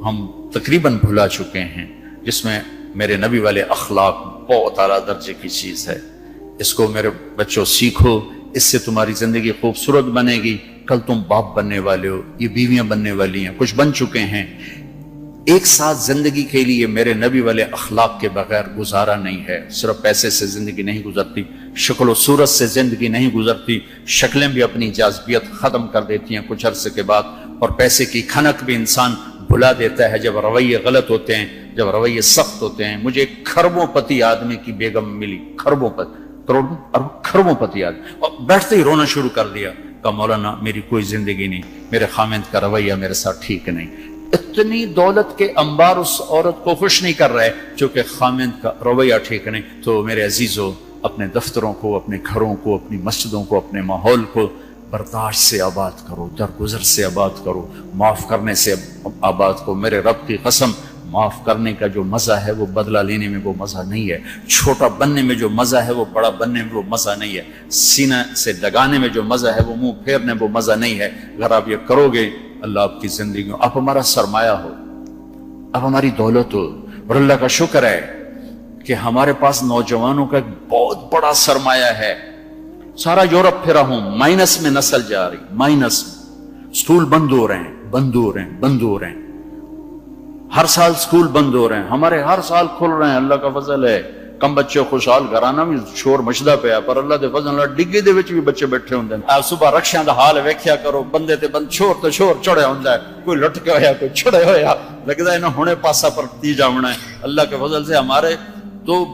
ہم تقریباً بھلا چکے ہیں، جس میں میرے نبی والے اخلاق بہت اعلیٰ درجے کی چیز ہے۔ اس کو میرے بچوں سیکھو، اس سے تمہاری زندگی خوبصورت بنے گی۔ کل تم باپ بننے والے ہو، یہ بیویاں بننے والی ہیں، کچھ بن چکے ہیں۔ ایک ساتھ زندگی کے لیے میرے نبی والے اخلاق کے بغیر گزارا نہیں ہے۔ صرف پیسے سے زندگی نہیں گزرتی، شکل و صورت سے زندگی نہیں گزرتی، شکلیں بھی اپنی جاذبیت ختم کر دیتی ہیں کچھ عرصے کے بعد، اور پیسے کی کھنک بھی انسان بھلا دیتا ہے جب رویے غلط ہوتے ہیں، جب رویے سخت ہوتے ہیں۔ مجھے ایک کھربوں پتی آدمی کی بیگم ملی، کھربوں پتی، کروڑوں کھربوں پتی آدمی، اور بیٹھتے ہی رونا شروع کر دیا، کہا مولانا میری کوئی زندگی نہیں، میرے خامند کا رویہ میرے ساتھ ٹھیک نہیں۔ اتنی دولت کے انبار اس عورت کو خوش نہیں کر رہے چونکہ خامند کا رویہ ٹھیک نہیں۔ تو میرے عزیزو، اپنے دفتروں کو، اپنے گھروں کو، اپنی مسجدوں کو، اپنے ماحول کو برداشت سے آباد کرو، درگزر سے آباد کرو، معاف کرنے سے آباد کرو۔ میرے رب کی قسم، معاف کرنے کا جو مزہ ہے وہ بدلہ لینے میں وہ مزہ نہیں ہے، چھوٹا بننے میں جو مزہ ہے وہ بڑا بننے میں وہ مزہ نہیں ہے، سینہ سے لگانے میں جو مزہ ہے وہ منہ پھیرنے میں وہ مزہ نہیں ہے۔ اگر آپ یہ کرو گے، اللہ آپ کی زندگی میں، آپ ہمارا سرمایہ ہو، آپ ہماری دولت ہو۔ اور اللہ کا شکر ہے کہ ہمارے پاس نوجوانوں کا ایک بہت بڑا سرمایہ ہے۔ سارا یورپ پھرا ہوں، مائنس میں نسل جا رہی، مائنس میں سکول بند ہو رہے ہیں، بند ہو رہے ہیں، بند ہو رہے ہیں، ہر سال سکول بند ہو رہے ہیں، ہمارے ہر سال کھل رہے ہیں، اللہ کا فضل ہے۔ کم بچے خوشحال گھرانا بھی شور مچدا پیا، پر اللہ دے فضل نال ڈگی دے وچ بھی بچے بیٹھے ہوندے ہیں۔ آپ صبح رکشیاں دا حال ویکھیا کرو، بندے تے بند شور تے شور چڑھیا ہوندا ہے، کوئی لٹکا ہویا، کوئی چھڑے ہویا، لگدا ہے نا ہنے پاسا پرتی جاونا ہے۔ اللہ کے فضل سے ہمارے تو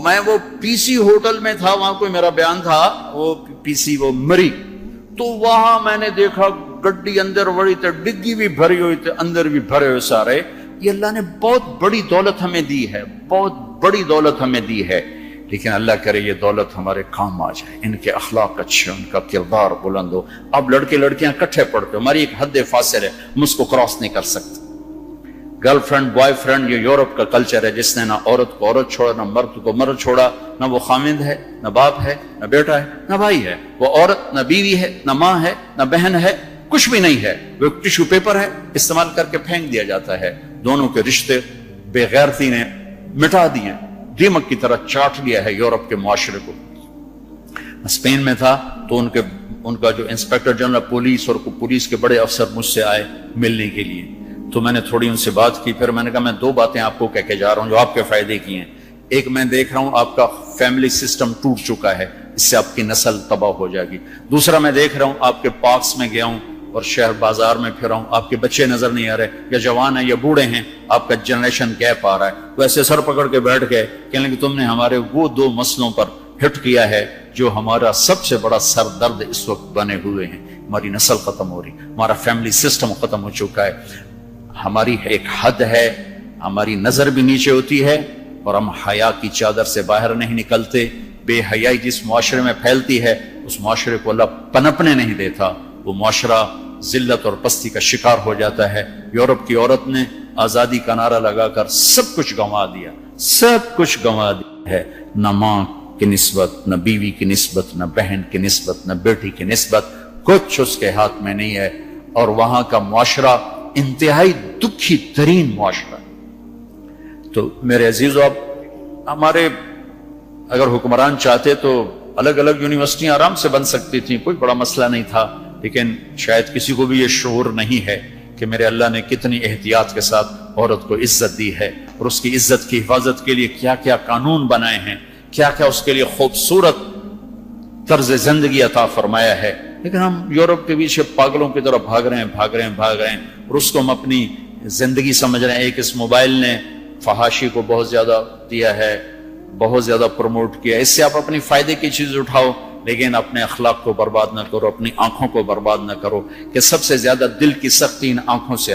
میں وہ پی سی ہوٹل میں تھا، وہاں کوئی میرا بیان تھا، وہ پی سی وہ مری، تو وہاں میں نے دیکھا گڈی اندر وڑی تے ڈگی بھی بھری ہوئی تے اندر بھی بھرے ہوئے سارے۔ یہ اللہ نے بہت بڑی دولت ہمیں دی ہے، بہت بڑی دولت ہمیں دی ہے، لیکن اللہ کرے یہ دولت ہمارے کام آ جائے، ان کے اخلاق اچھے، ان کا کردار بلند ہو۔ اب لڑکے لڑکیاں کٹھے پڑھتے ہو، ہماری ایک حد فاصل ہے، ہم اس کو کراس نہیں کر سکتے۔ گرل فرینڈ بوائے فرینڈ، یہ یورپ کا کلچر ہے، جس نے نہ عورت کو عورت چھوڑا، نہ مرد کو مرد چھوڑا، نہ وہ خامند ہے، نہ باپ ہے، نہ بیٹا ہے، نہ بھائی ہے، وہ عورت نہ بیوی ہے، نہ ماں ہے، نہ بہن ہے، کچھ بھی نہیں ہے، وہ ایک ٹیشو پیپر ہے، استعمال کر کے پھینک دیا جاتا ہے۔ دونوں کے رشتے بے غیرتی نے مٹا دیے، دیمک کی طرح چاٹ لیا ہے یورپ کے معاشرے کو۔ اسپین میں تھا تو ان کا جو انسپیکٹر جنرل پولیس اور پولیس کے بڑے افسر مجھ سے آئے ملنے کے لیے، تو میں نے تھوڑی ان سے بات کی، پھر میں نے کہا میں دو باتیں آپ کو کہہ کے جا رہا ہوں جو آپ کے فائدے کی ہیں۔ ایک، میں دیکھ رہا ہوں آپ کا فیملی سسٹم ٹوٹ چکا ہے، اس سے آپ کی نسل تباہ ہو جائے گی۔ دوسرا، میں دیکھ رہا ہوں آپ کے پارکس میں گیا ہوں اور شہر بازار میں پھر رہا ہوں، آپ کے بچے نظر نہیں آ رہے، یا جوان ہیں یا بوڑھے ہیں، آپ کا جنریشن گیپ آ رہا ہے۔ تو ایسے سر پکڑ کے بیٹھ گئے، کہنے کہ تم نے ہمارے وہ دو مسئلوں پر ہٹ کیا ہے جو ہمارا سب سے بڑا سر درد اس وقت بنے ہوئے ہیں۔ ہماری نسل ختم ہو رہی، ہمارا فیملی سسٹم ختم ہو چکا ہے، ہماری ایک حد ہے، ہماری نظر بھی نیچے ہوتی ہے، اور ہم حیا کی چادر سے باہر نہیں نکلتے۔ بے حیائی جس معاشرے میں پھیلتی ہے، اس معاشرے کو اللہ پنپنے نہیں دیتا، وہ معاشرہ ذلت اور پستی کا شکار ہو جاتا ہے۔ یورپ کی عورت نے آزادی کا نعرہ لگا کر سب کچھ گنوا دیا، سب کچھ گنوا دیا ہے، نہ ماں کی نسبت، نہ بیوی کی نسبت، نہ بہن کی نسبت، نہ بیٹی کی نسبت، کچھ اس کے ہاتھ میں نہیں ہے۔ اور وہاں کا معاشرہ انتہائی دکھی ترین معاشرہ۔ تو میرے عزیزو، اب ہمارے اگر حکمران چاہتے تو الگ الگ یونیورسٹیاں آرام سے بن سکتی تھیں، کوئی بڑا مسئلہ نہیں تھا، لیکن شاید کسی کو بھی یہ شعور نہیں ہے کہ میرے اللہ نے کتنی احتیاط کے ساتھ عورت کو عزت دی ہے، اور اس کی عزت کی حفاظت کے لیے کیا کیا قانون بنائے ہیں، کیا کیا اس کے لیے خوبصورت طرز زندگی عطا فرمایا ہے۔ لیکن ہم یورپ کے پیچھے پاگلوں کی طرح بھاگ رہے ہیں، اور اس کو ہم اپنی زندگی سمجھ رہے ہیں۔ ایک اس موبائل نے فحاشی کو بہت زیادہ دیا ہے، بہت زیادہ پروموٹ کیا، اس سے آپ اپنی فائدے کی چیز اٹھاؤ، لیکن اپنے اخلاق کو برباد نہ کرو، اپنی آنکھوں کو برباد نہ کرو، کہ سب سے زیادہ دل کی سختی ان آنکھوں سے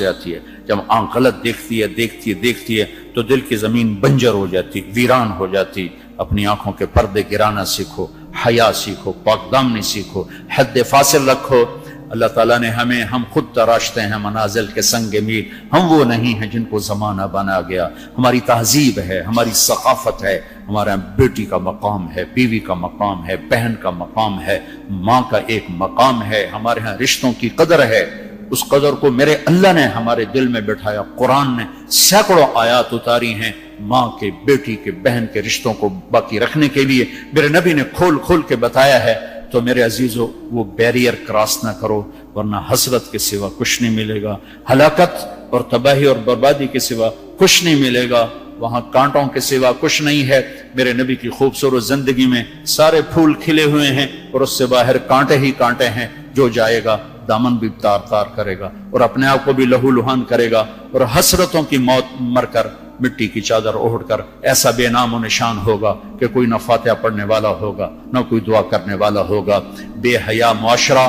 آتی ہے۔ جب آنکھ غلط دیکھتی ہے تو دل کی زمین بنجر ہو جاتی، ویران ہو جاتی۔ اپنی آنکھوں کے پردے گرانا سیکھو، حیا سیکھو، پاک دامنی سیکھو، حد فاصل رکھو۔ اللہ تعالیٰ نے ہم خود تراشتے ہیں منازل کے سنگ میل، ہم وہ نہیں ہیں جن کو زمانہ بنا گیا۔ ہماری تہذیب ہے، ہماری ثقافت ہے، ہمارے یہاں بیٹی کا مقام ہے، بیوی کا مقام ہے، بہن کا مقام ہے، ماں کا ایک مقام ہے، ہمارے ہاں رشتوں کی قدر ہے۔ اس قدر کو میرے اللہ نے ہمارے دل میں بٹھایا۔ قرآن نے سینکڑوں آیات اتاری ہیں ماں کے، بیٹی کے، بہن کے رشتوں کو باقی رکھنے کے لیے، میرے نبی نے کھول کھول کے بتایا ہے۔ تو میرے عزیزو وہ بیریئر کراس نہ کرو، ورنہ حسرت کے سوا کچھ نہیں ملے گا، ہلاکت اور تباہی اور بربادی کے سوا کچھ نہیں ملے گا، وہاں کانٹوں کے سوا کچھ نہیں ہے۔ میرے نبی کی خوبصورت زندگی میں سارے پھول کھلے ہوئے ہیں اور اس سے باہر کانٹے ہی کانٹے ہیں۔ جو جائے گا دامن بھی تار تار کرے گا اور اپنے آپ کو بھی لہو لہان کرے گا، اور حسرتوں کی موت مر کر مٹی کی چادر اوڑھ کر ایسا بے نام و نشان ہوگا کہ کوئی نہ فاتحہ پڑھنے والا ہوگا نہ کوئی دعا کرنے والا ہوگا۔ بے حیا معاشرہ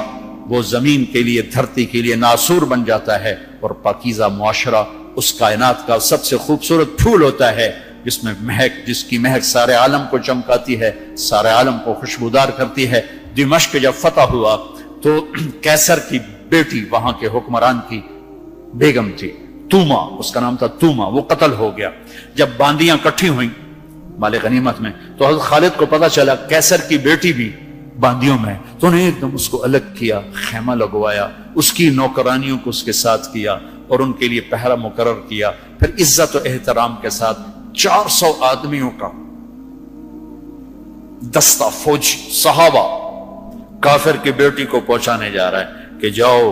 وہ زمین کے لیے، دھرتی کے لیے ناسور بن جاتا ہے، اور پاکیزہ معاشرہ اس کائنات کا سب سے خوبصورت پھول ہوتا ہے جس میں مہک، جس کی مہک سارے عالم کو چمکاتی ہے، سارے عالم کو خوشبودار کرتی ہے۔ دمشق جب فتح ہوا تو کیسر کی بیٹی وہاں کے حکمران کی بیگم تھی، توما، اس کا نام تھا توما، وہ قتل ہو گیا۔ جب باندیاں کٹھی ہوئیں مال غنیمت میں تو حضرت خالد کو پتا چلا کیسر کی بیٹی بھی باندیوں میں، تو انہیں ایک دم اس کو الگ کیا، خیمہ لگوایا، اس کی نوکرانیوں کو اس کے ساتھ کیا اور ان کے لیے پہرا مقرر کیا۔ پھر عزت و احترام کے ساتھ 400 آدمیوں کا دستہ فوجی صحابہ کافر کی بیٹی کو پہنچانے جا رہا ہے کہ جاؤ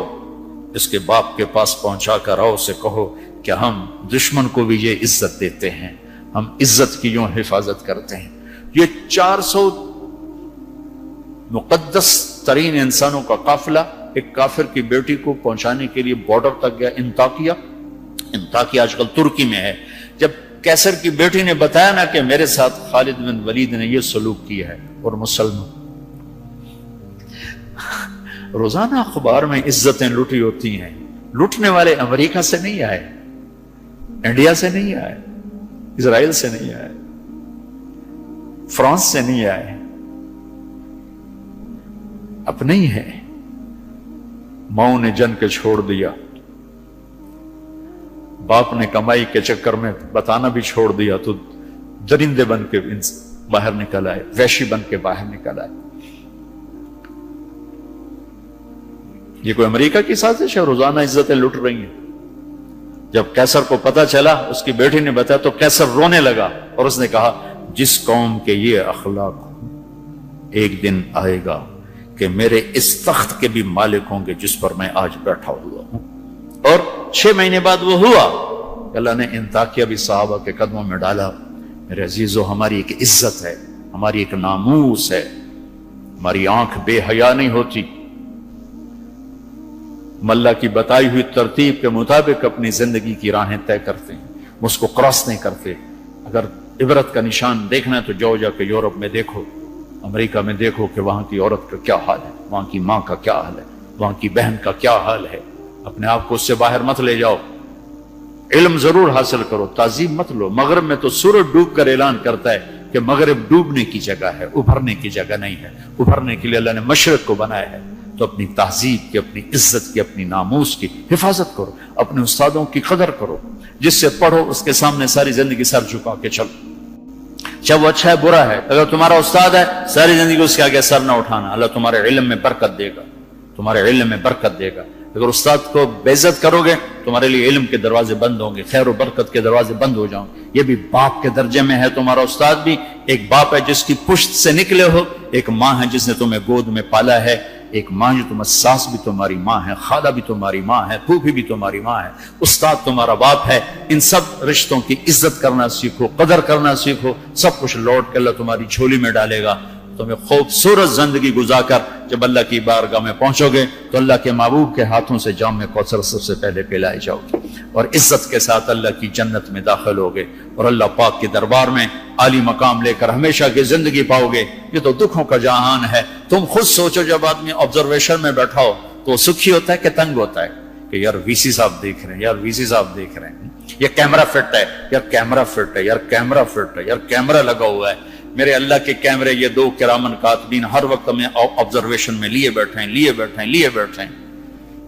اس کے باپ کے پاس پہنچا کر آؤ، اسے کہو کہ ہم دشمن کو بھی یہ عزت دیتے ہیں، ہم عزت کی یوں حفاظت کرتے ہیں۔ یہ 400 مقدس ترین انسانوں کا قافلہ ایک کافر کی بیٹی کو پہنچانے کے لیے بارڈر تک گیا، انطاکیہ آج کل ترکی میں ہے۔ جب کیسر کی بیٹی نے بتایا نا کہ میرے ساتھ خالد بن ولید نے یہ سلوک کیا ہے، اور مسلمان روزانہ اخبار میں عزتیں لوٹی ہوتی ہیں، لوٹنے والے امریکہ سے نہیں آئے، انڈیا سے نہیں آئے، اسرائیل سے نہیں آئے، فرانس سے نہیں آئے، اپنے ہی ہیں۔ ماؤں نے جن کے چھوڑ دیا، باپ نے کمائی کے چکر میں بتانا بھی چھوڑ دیا، تو درندے بن کے باہر نکل آئے، وحشی بن کے باہر نکل آئے۔ یہ کوئی امریکہ کی سازش ہے؟ روزانہ عزتیں لٹ رہی ہیں۔ جب کیسر کو پتا چلا، اس کی بیٹی نے بتایا تو کیسر رونے لگا اور اس نے کہا جس قوم کے یہ اخلاق ایک دن آئے گا کہ میرے اس تخت کے بھی مالک ہوں گے جس پر میں آج بیٹھا ہوا ہوں۔ اور 6 مہینے بعد وہ ہوا، اللہ نے انطاکیہ بھی صحابہ کے قدموں میں ڈالا۔ میرے عزیزو، ہماری ایک عزت ہے، ہماری ایک ناموس ہے، ہماری آنکھ بے حیا نہیں ہوتی، اللہ کی بتائی ہوئی ترتیب کے مطابق اپنی زندگی کی راہیں طے کرتے ہیں، اس کو کراس نہیں کرتے۔ اگر عبرت کا نشان دیکھنا ہے تو جاؤ جا کے یورپ میں دیکھو، امریکہ میں دیکھو کہ وہاں کی عورت کا کیا حال ہے، وہاں کی ماں کا کیا حال ہے، وہاں کی بہن کا کیا حال ہے۔ اپنے آپ کو اس سے باہر مت لے جاؤ، علم ضرور حاصل کرو، تعظیم مت لو۔ مغرب میں تو سورج ڈوب کر اعلان کرتا ہے کہ مغرب ڈوبنے کی جگہ ہے، ابھرنے کی جگہ نہیں ہے۔ ابھرنے کے لیے اللہ نے مشرق کو بنایا ہے، تو اپنی تہذیب کی، اپنی عزت کی، اپنی ناموس کی حفاظت کرو، اپنے استادوں کی قدر کرو، جس سے پڑھو اس کے سامنے ساری زندگی سر جھکا کے چلو، چاہے وہ اچھا ہے برا ہے۔ اگر تمہارا استاد ہے ساری زندگی اس کے آگے سر نہ اٹھانا، اللہ تمہارے علم میں برکت دے گا، تمہارے علم میں برکت دے گا۔ اگر استاد کو بے عزت کرو گے تمہارے لیے علم کے دروازے بند ہوں گے، خیر و برکت کے دروازے بند ہو جاؤں گے۔ یہ بھی باپ کے درجے میں ہے، تمہارا استاد بھی ایک باپ ہے جس کی پشت سے نکلے ہو، ایک ماں ہے جس نے تمہیں گود میں پالا ہے، ایک ماں جو تمہیں، ساس بھی تمہاری ماں ہے، خالہ بھی تمہاری ماں ہے، پھوپھی بھی تمہاری ماں ہے، استاد تمہارا باپ ہے۔ ان سب رشتوں کی عزت کرنا سیکھو، قدر کرنا سیکھو، سب کچھ لوٹ کے اللہ تمہاری جھولی میں ڈالے گا۔ تمہیں خوبصورت زندگی گزار کر جب اللہ کی بارگاہ میں پہنچو گے تو اللہ کے محبوب کے ہاتھوں سے جام میں کوثر سب سے پہلے پلائے جاؤ گے، اور عزت کے ساتھ اللہ کی جنت میں داخل ہوگے، اور اللہ پاک کے دربار میں عالی مقام لے کر ہمیشہ کی زندگی پاؤ گے۔ یہ تو دکھوں کا جہان ہے۔ تم خود سوچو، جب آدمی آبزرویشن میں بیٹھا ہو تو سکھی ہوتا ہے کہ تنگ ہوتا ہے کہ یار وی سی صاحب دیکھ رہے ہیں، یار وی سی صاحب دیکھ رہے ہیں، یہ کیمرہ فٹ ہے، یار کیمرہ فٹ ہے، یار کیمرہ فٹ ہے، یار کیمرہ لگا ہوا ہے۔ میرے اللہ کے کیمرے یہ 2 کرامن کاتبین ہر وقت میں آبزرویشن میں لیے بیٹھے ہیں، لیے بیٹھے ہیں، لیے بیٹھے ہیں۔